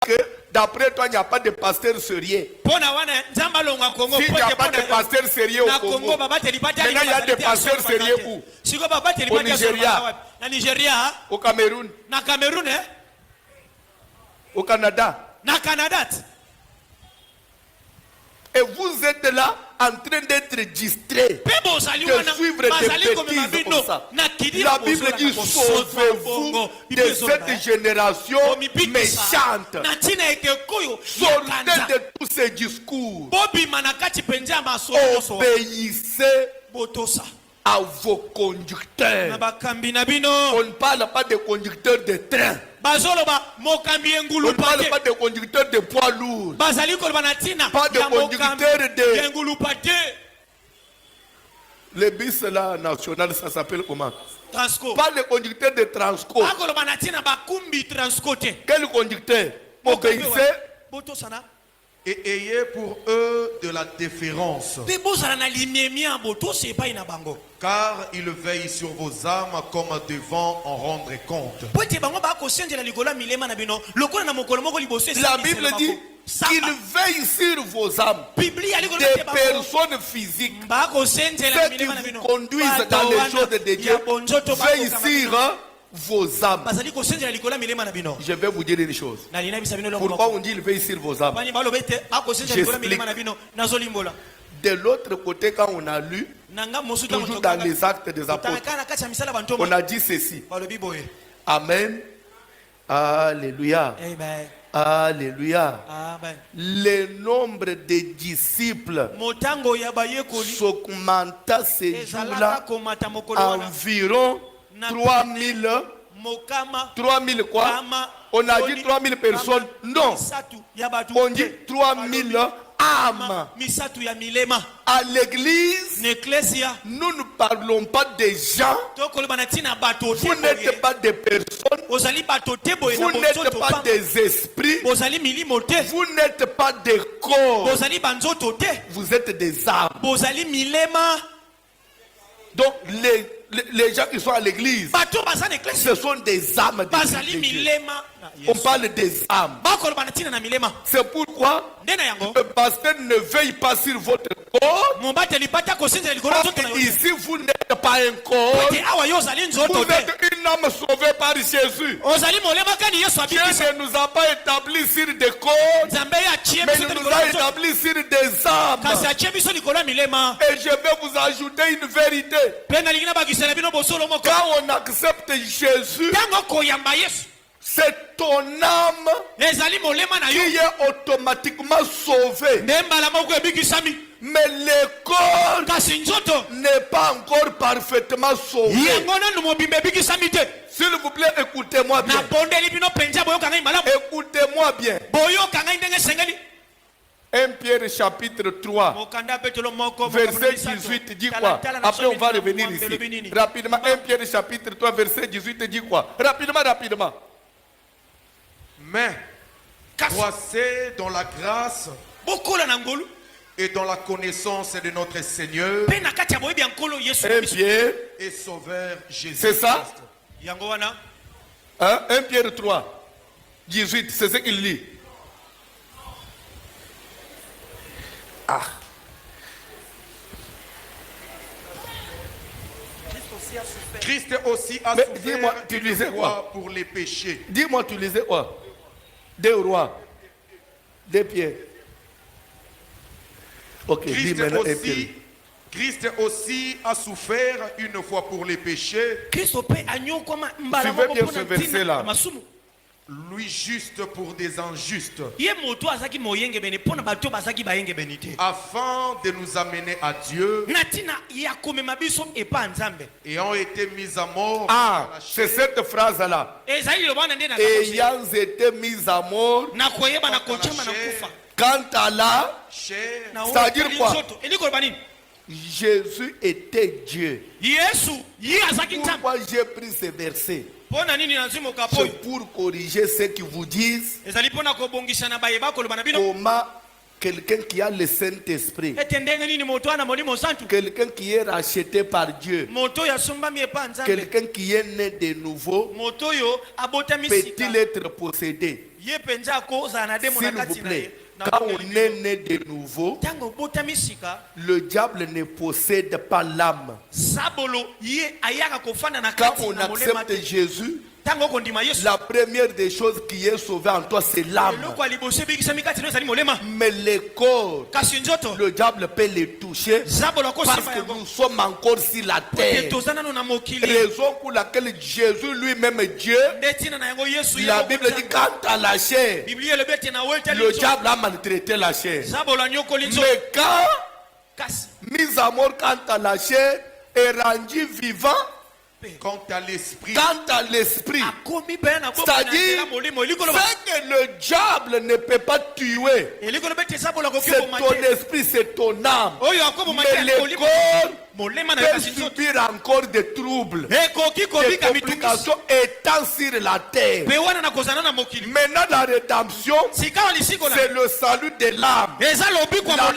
que d'après toi, il n'y a pas de pasteur sérieux. Si il n'y a pas de pasteur sérieux au Congo, maintenant il y a des pasteurs sérieux où? Au Nigeria, au Cameroun, au Canada. Et vous êtes là en train d'être distrait, de suivre des bêtises comme ça. La Bible dit, sauvez-vous de cette génération méchante. Sortez de tous ces discours. Obéissez à vos conducteurs. On ne parle pas de conducteurs de train. On ne parle pas de conducteurs de poids lourds. Pas de conducteurs de... Le bus là, national, ça s'appelle comment? Transco. Pas de conducteurs de Transco. Quel conducteur? Obéissez. Et ayez pour eux de la déférence. Car ils veillent sur vos âmes comme devant en rendre compte. La Bible dit qu'il veille sur vos âmes. Des personnes physiques. Ceux qui vous conduisent dans les choses de Dieu veillent sur vos âmes. Je vais vous dire une chose. Pourquoi on dit il veille sur vos âmes? J'explique. De l'autre côté, quand on a lu, toujours dans les actes des apôtres, on a dit ceci. Amen. Alléluia. Alléluia. Le nombre de disciples s'augmenta ces jours-là environ 3000 quoi? On a dit 3000 personnes. Non. On dit 3000 âmes. À l'église, nous ne parlons pas des gens. Vous n'êtes pas des personnes. Vous n'êtes pas des esprits. Vous n'êtes pas des corps. Vous êtes des âmes. Donc les gens qui sont à l'église, ce sont des âmes de Dieu. On parle des âmes. C'est pourquoi le pasteur ne veille pas sur votre corps. Ici, vous n'êtes pas un corps. Vous êtes une âme sauvée par Jésus. Dieu ne nous a pas établis sur des corps, mais il nous a établis sur des âmes. Et je vais vous ajouter une vérité. Quand on accepte Jésus, c'est ton âme qui est automatiquement sauvée. Mais le corps n'est pas encore parfaitement sauvé. S'il vous plaît, écoutez-moi bien. Écoutez-moi bien. 1 Pierre chapitre 3, verset 18 dit quoi? Après on va revenir ici. Rapidement, 1 Pierre chapitre 3, verset 18 dit quoi? Rapidement. Mais croissez dans la grâce et dans la connaissance de notre Seigneur et Sauveur Jésus. C'est ça? 1 Pierre 3, 18, c'est ce qu'il lit. Ah. Christ aussi a souffert. Dis-moi, tu lisais quoi? Pour les péchés. Dis-moi, tu lisais quoi? 2 Rois, 2 Pierre. Ok, dis maintenant 1 Pierre. Christ aussi a souffert une fois pour les péchés. Tu veux bien ce verset-là? Lui juste pour des injustes, afin de nous amener à Dieu, ayant été mis à mort. Ah, c'est cette phrase-là. Ayant été mis à mort quant à la chair, c'est-à-dire quoi? Jésus était Dieu. Pourquoi j'ai pris ce verset? C'est pour corriger ceux qui vous disent comment quelqu'un qui a le Saint-Esprit, quelqu'un qui est racheté par Dieu, quelqu'un qui est né de nouveau, peut-il être possédé? S'il vous plaît, quand on est né de nouveau, le diable ne possède pas l'âme. Quand on accepte Jésus, la première des choses qui est sauvée en toi, c'est l'âme. Mais le corps, le diable peut les toucher parce que nous sommes encore sur la terre. Raison pour laquelle Jésus lui-même est Dieu. La Bible dit quand à la chair, le diable a maltraité la chair. Mais quand, mise à mort quant à la chair, est rendu vivant, quant à l'esprit, c'est-à-dire ce que le diable ne peut pas tuer, c'est ton esprit, c'est ton âme. Mais le corps peut subir encore des troubles, des complications étant sur la terre. Maintenant la rédemption, c'est le salut de l'âme. La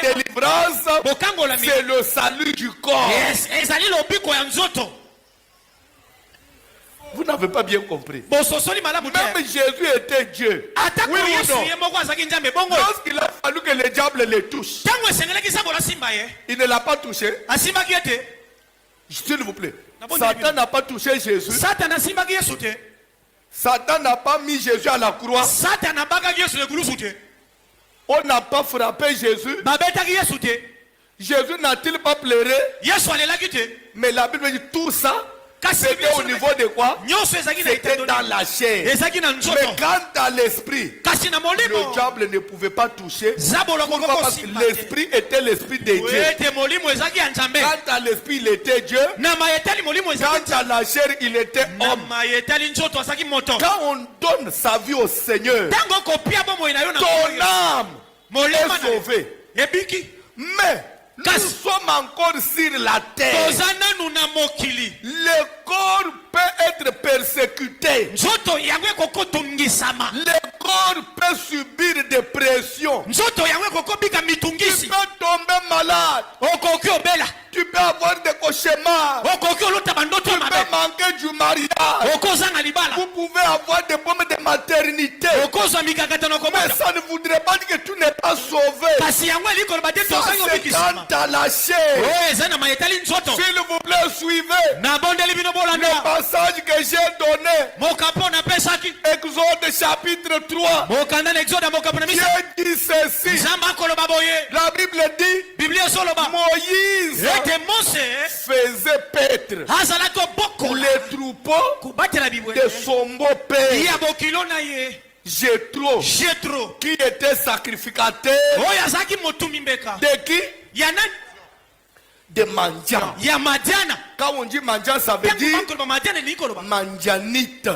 délivrance, c'est le salut du corps. Vous n'avez pas bien compris. Même Jésus était Dieu. Oui ou non? Lorsqu'il a fallu que le diable le touche, il ne l'a pas touché. S'il vous plaît. Satan n'a pas touché Jésus. Satan n'a pas mis Jésus à la croix. On n'a pas frappé Jésus. Jésus n'a-t-il pas pleuré? Mais la Bible dit tout ça. C'était au niveau de quoi? C'était dans la chair. Mais quant à l'esprit, le diable ne pouvait pas toucher. Pourquoi? Parce que l'esprit était l'esprit de Dieu. Quant à l'esprit, il était Dieu. Quant à la chair, il était homme. Quand on donne sa vie au Seigneur, ton âme est sauvée. Mais nous sommes encore sur la terre. Le corps peut être persécuté. Le corps peut subir des pressions. Tu peux tomber malade. Tu peux avoir des cauchemars. Tu peux manquer du mariage. Vous pouvez avoir des problèmes de maternité. Mais ça ne voudrait pas dire que tu n'es pas sauvé. Ça, c'est quand à la chair. S'il vous plaît, suivez le passage que j'ai donné. Exode chapitre 3. Dieu dit ceci. La Bible dit Moïse faisait paître les troupeaux de son beau-père Jéthro, qui était sacrificateur de qui? De Mandian. Quand on dit Mandian, ça veut dire Mandianite.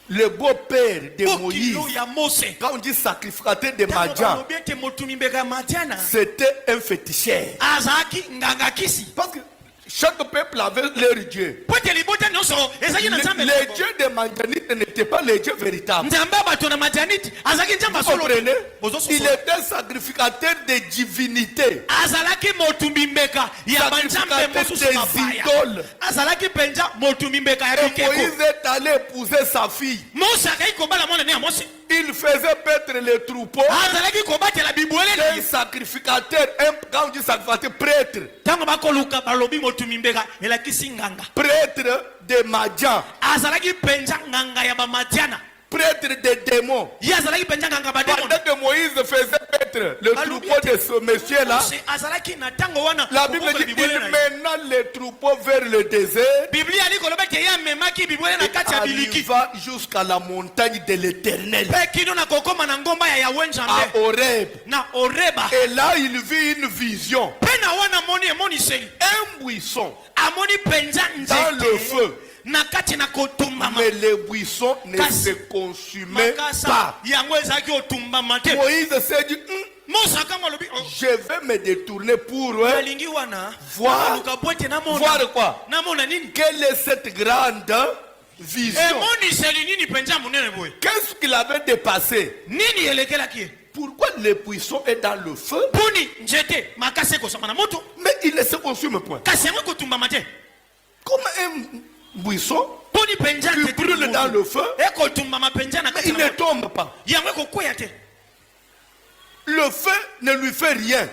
Le beau-père de Moïse. Quand on dit sacrificateur de Mandian, c'était un féticheur. Parce que chaque peuple avait leur Dieu. Les dieux de Mandianite n'étaient pas les dieux véritables. Vous comprenez? Il était sacrificateur de divinité. Sacrificateur des idoles. Et Moïse est allé épouser sa fille. Il faisait paître les troupeaux. Un sacrificateur, quand on dit sacrificateur, prêtre. Prêtre de Madian. Prêtre des démons. Pendant que Moïse faisait paître le troupeau de ce monsieur-là, la Bible dit qu'il mena les troupeaux vers le désert. Il va jusqu'à la montagne de l'Éternel, à Horeb. Et là, il vit une vision. Un buisson dans le feu. Mais le buisson ne se consumait pas. Moïse s'est dit, je vais me détourner pour voir quoi? Quelle est cette grande vision? Qu'est-ce qu'il avait dépassé? Pourquoi le buisson est dans le feu? Mais il ne se consume point. Comme un buisson qui brûle dans le feu, mais il ne tombe pas. Le feu ne lui fait rien.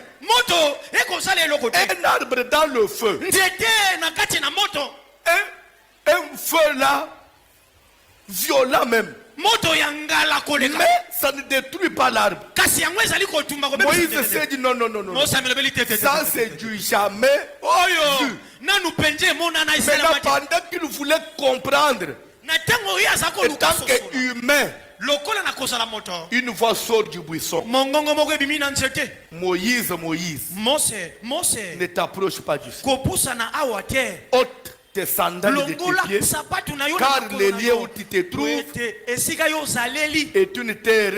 Un arbre dans le feu. Un feu là, violent même. Mais ça ne détruit pas l'arbre. Moïse s'est dit non. Ça c'est du jamais vu. Maintenant, pendant qu'il voulait comprendre, en tant qu'humain, une voix sort du buisson. Moïse, ne t'approche pas du ciel. Ôte tes sandales de tes pieds, car le lieu où tu te trouves est une terre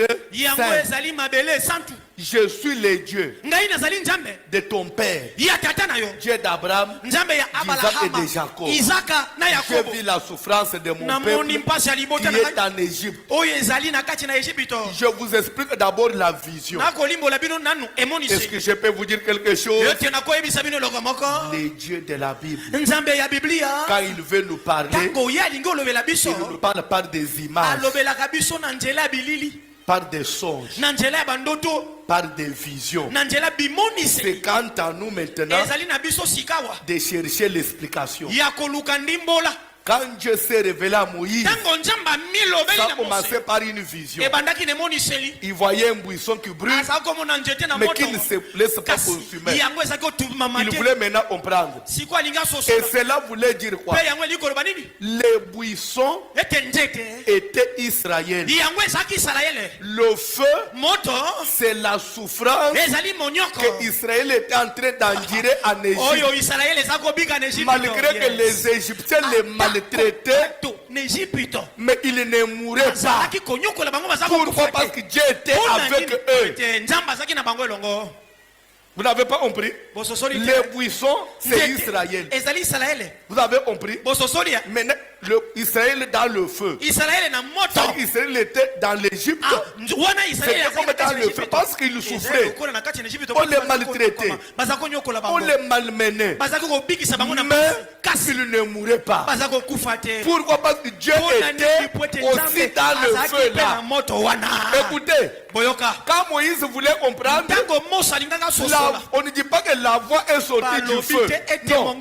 sainte. Je suis le Dieu de ton père, Dieu d'Abraham, d'Isaac et de Jacob. Je vis la souffrance de mon peuple qui est en Égypte. Je vous explique d'abord la vision. Est-ce que je peux vous dire quelque chose? Le Dieu de la Bible, quand il veut nous parler, il ne nous parle pas des images, par des songes, par des visions. C'est quant à nous maintenant de chercher l'explication. Quand Dieu s'est révélé à Moïse, ça a commencé par une vision. Il voyait un buisson qui brûle, mais qui ne se laisse pas consumer. Il voulait maintenant comprendre. Et cela voulait dire quoi? Les buissons étaient Israël. Le feu, c'est la souffrance que Israël était en train d'endurer en Égypte. Malgré que les Égyptiens les maltraitaient, mais ils ne mouraient pas. Pourquoi? Parce que Dieu était avec eux. Vous n'avez pas compris? Les buissons, c'est Israël. Vous avez compris? Maintenant, Israël dans le feu. Quand Israël était dans l'Égypte, c'était comme dans le feu parce qu'il souffrait. On les maltraitait, on les malmenait, mais il ne mourait pas. Pourquoi? Parce que Dieu était aussi dans le feu là. Écoutez, quand Moïse voulait comprendre, on ne dit pas que la voix est sortie du feu. Non.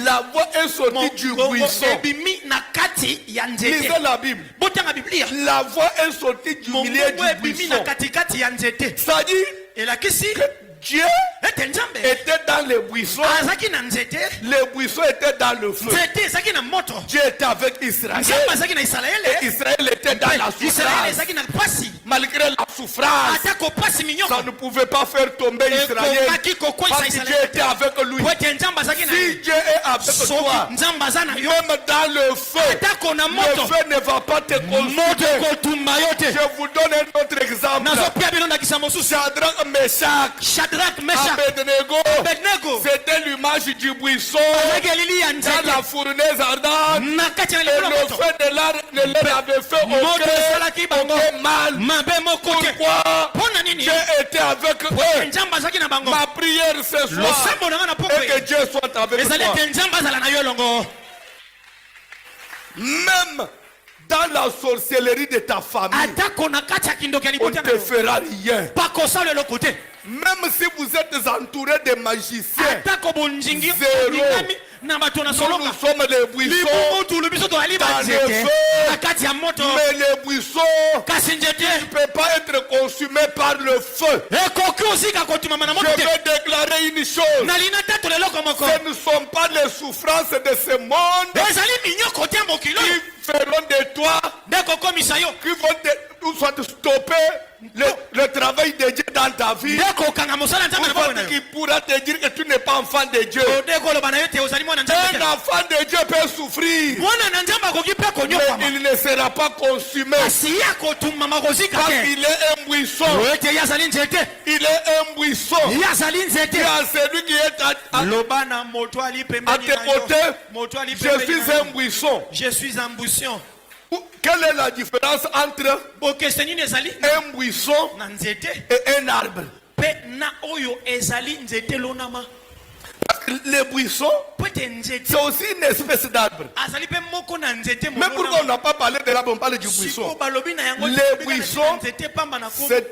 La voix est sortie du buisson. Lisez la Bible. La voix est sortie du milieu du buisson. C'est-à-dire que Dieu était dans les buissons. Les buissons étaient dans le feu. Dieu était avec Israël. Et Israël était dans la souffrance. Malgré la souffrance, ça ne pouvait pas faire tomber Israël. Parce que Dieu était avec lui. Si Dieu est avec toi, même dans le feu ne va pas te consumer. Je vous donne un autre exemple. Shadrach, Meshach, Abednego, c'était l'image du buisson dans la fournaise ardente. Et le feu ne leur avait fait aucun mal. Pourquoi? Dieu était avec eux. Ma prière ce soir est que Dieu soit avec toi. Même dans la sorcellerie de ta famille, on ne te fera rien. Même si vous êtes entouré de magiciens, zéro. Nous sommes les buissons dans le feu, mais les buissons ne peuvent pas être consumés par le feu. Je vais déclarer une chose. Ce ne sont pas les souffrances de ce monde qui feront de toi, qui vont te stopper le travail de Dieu dans ta vie. Qui pourra te dire que tu n'es pas enfant de Dieu. Un enfant de Dieu peut souffrir, mais il ne sera pas consumé. Parce qu'il est un buisson. Il est un buisson. Il y a celui qui est à tes côtés. Je suis un buisson. Je suis un buisson. Quelle est la différence entre un buisson et un arbre? Parce les buissons, c'est aussi une espèce d'arbre. Même pourquoi on n'a pas parlé de l'arbre, on parle du buisson. Les buissons, c'est un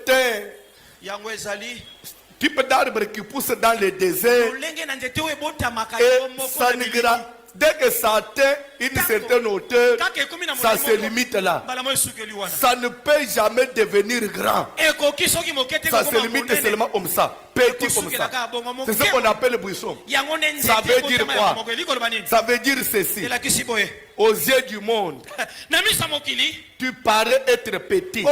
type d'arbre qui pousse dans le désert. Et ça ne dès que ça atteint une certaine hauteur, ça se limite là. Ça ne peut jamais devenir grand. Ça se limite seulement comme ça. Petit comme ça. C'est ce qu'on appelle le buisson. Ça veut dire quoi? Ça veut dire ceci. Aux yeux du monde, tu parais être petit.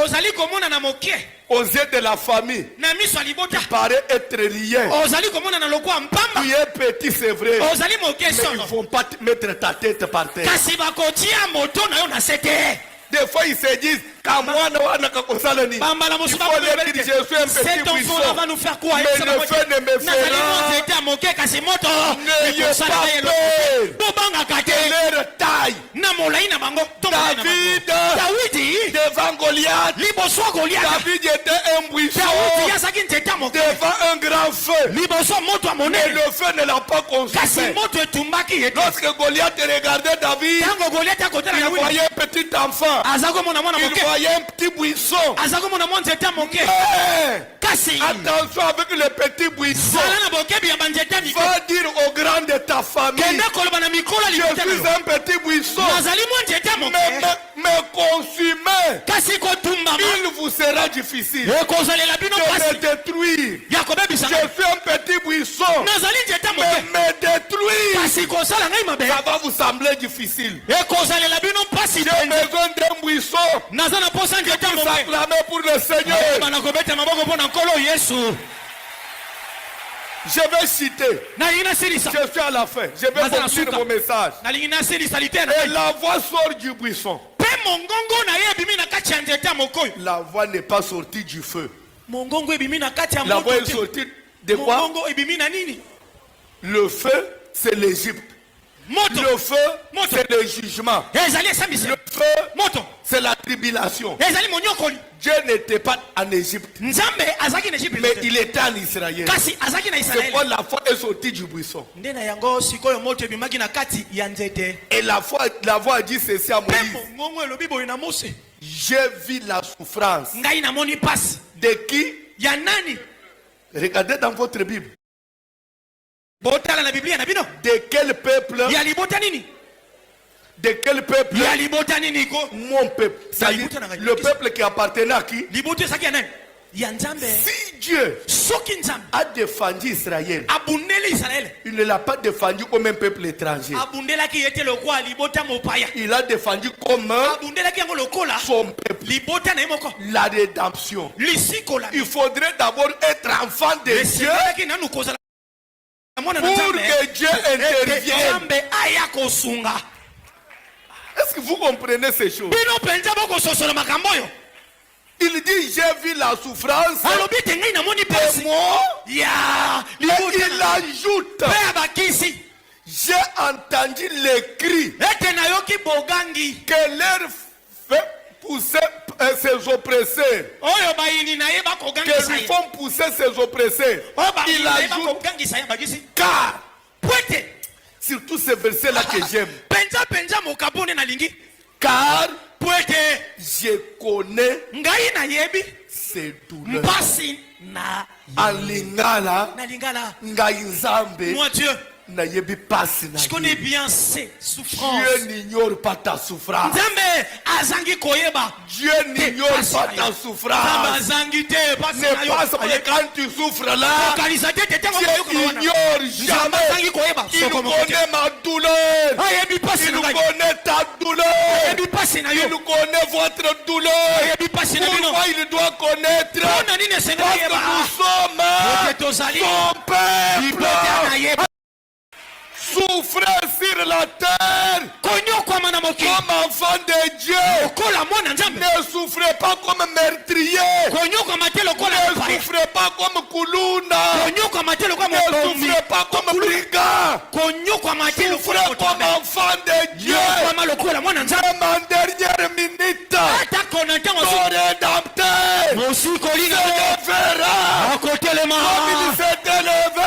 Aux yeux de la famille, tu parais être rien. Tu es petit, c'est vrai. Mais il ne faut pas mettre ta tête par terre. Des fois, ils se disent, il faut leur dire, je suis un petit buisson. Mais le feu ne me fera. N'ayez pas peur de leur taille. David, devant Goliath, David était un buisson devant un grand feu. Mais le feu ne l'a pas consumé. Lorsque Goliath regardait David, il voyait un petit enfant. Il voyait un petit buisson. Attention avec le petit buisson. Va dire aux grands de ta famille, je suis un petit buisson. Mais consumé, il vous sera difficile de me détruire. Je suis un petit buisson. Mais me détruire, ça va vous sembler difficile. J'ai besoin d'un buisson pour s'acclamer pour le Seigneur. Je vais citer. Je suis à la fin. Je vais conclure mon message. Et la voix sort du buisson. La voix n'est pas sortie du feu. La voix est sortie de quoi? Le feu, c'est l'Égypte. Le feu, c'est le jugement. Le feu, c'est la tribulation. Dieu n'était pas en Égypte, mais il était en Israël. C'est pourquoi la foi est sortie du buisson. Et la voix a dit ceci à Moïse. J'ai vu la souffrance. De qui? Regardez dans votre Bible. De quel peuple? De quel peuple? Mon peuple. Le peuple qui appartenait à qui? Si Dieu a défendu Israël, il ne l'a pas défendu comme un peuple étranger. Il a défendu comme son peuple. La rédemption. Il faudrait d'abord être enfant de Dieu pour que Dieu intervienne. Est-ce que vous comprenez ces choses? Il dit, j'ai vu la souffrance de moi. Et il ajoute, j'ai entendu les cris que leur fait pousser ses oppresseurs. Que lui font pousser ses oppresseurs. Il ajoute, car, surtout ce verset-là que j'aime. Car je connais ces douleurs. En lingala, ngaïnzambe, je connais bien ces souffrances. Dieu n'ignore pas ta souffrance. Dieu n'ignore pas ta souffrance. Ne pense pas que quand tu souffres là, Dieu n'ignore jamais. Il connaît ma douleur. Il connaît ta douleur. Il connaît votre douleur. Pourquoi il doit connaître? Parce que nous sommes son peuple. Souffrez sur la terre comme enfant de Dieu. Ne souffrez pas comme meurtrier. Ne souffrez pas comme Kuluna. Ne souffrez pas comme brigand. Souffrez comme enfant de Dieu. Même en dernière minute, ton rédempteur se lèvera comme il s'est élevé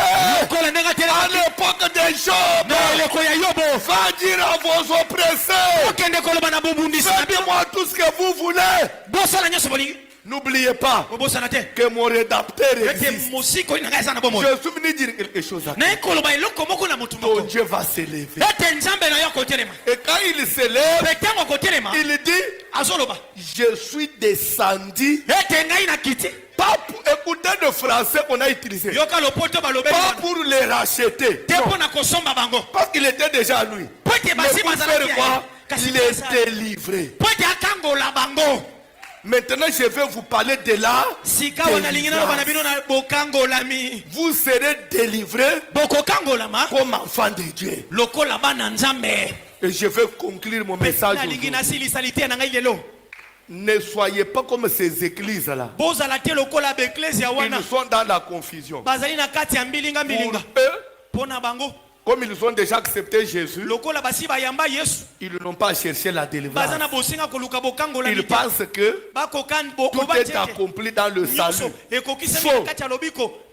à l'époque Job, va dire à vos oppresseurs, faites-moi tout ce que vous voulez. N'oubliez pas que mon rédacteur existe. Je suis venu dire quelque chose à toi. Ton Dieu va s'élever. Et quand il s'élève, il dit, je suis descendu. Pas pour écouter le français qu'on a utilisé. Pas pour les racheter. Non. Parce qu'il était déjà à lui. Mais pour faire quoi? Il est délivré. Maintenant, je vais vous parler de là. Vous serez délivrés comme enfant de Dieu. Et je vais conclure mon message aujourd'hui. Ne soyez pas comme ces églises-là. Ils sont dans la confusion. Pour eux, comme ils ont déjà accepté Jésus, ils n'ont pas cherché la délivrance. Ils pensent que tout est accompli dans le salut. Faux.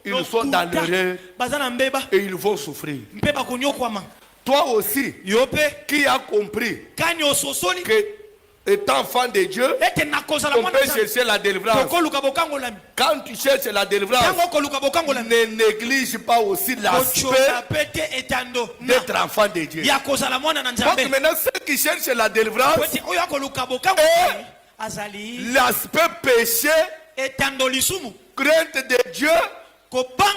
Ils sont dans l'erreur et ils vont souffrir. Toi aussi, qui as compris que étant enfant de Dieu, on peut chercher la délivrance. Quand tu cherches la délivrance, ne néglige pas aussi l'aspect d'être enfant de Dieu. Parce que maintenant, ceux qui cherchent la délivrance, l'aspect péché, crainte de Dieu,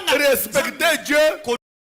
respecter Dieu,